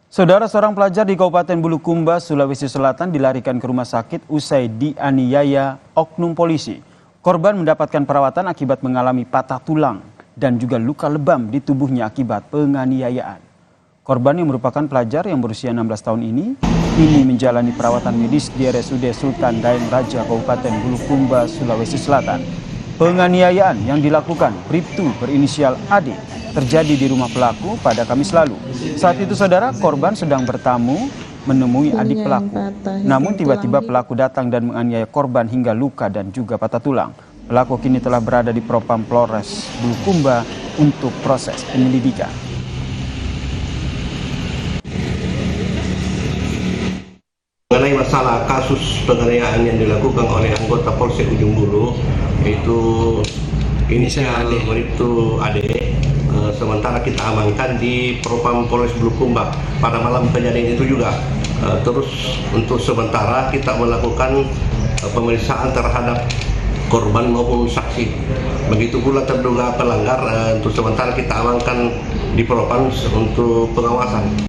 Saudara, seorang pelajar di Kabupaten Bulukumba, Sulawesi Selatan dilarikan ke rumah sakit usai dianiaya oknum polisi. Korban mendapatkan perawatan akibat mengalami patah tulang dan juga luka lebam di tubuhnya akibat penganiayaan. Korban yang merupakan pelajar yang berusia 16 tahun ini menjalani perawatan medis di RSUD Sultan Daeng Raja Kabupaten Bulukumba, Sulawesi Selatan. Penganiayaan yang dilakukan Bribtu berinisial AD terjadi di rumah pelaku pada Kamis lalu. Saat itu saudara, korban sedang bertamu menemui adik pelaku. Namun tiba-tiba pelaku datang dan menganiaya korban hingga luka dan juga patah tulang. Pelaku kini telah berada di Propam Polres Bulukumba untuk proses penyelidikan. Mengenai masalah kasus penganiayaan yang dilakukan oleh anggota Polsek Ujung Bulu, itu inisial Bribtu AD, sementara kita amankan di Propam Polres Bulukumba pada malam kejadian itu juga. Terus untuk sementara kita melakukan pemeriksaan terhadap korban maupun saksi. Begitu pula terduga pelanggar, untuk sementara kita amankan di Propam untuk pengawasan.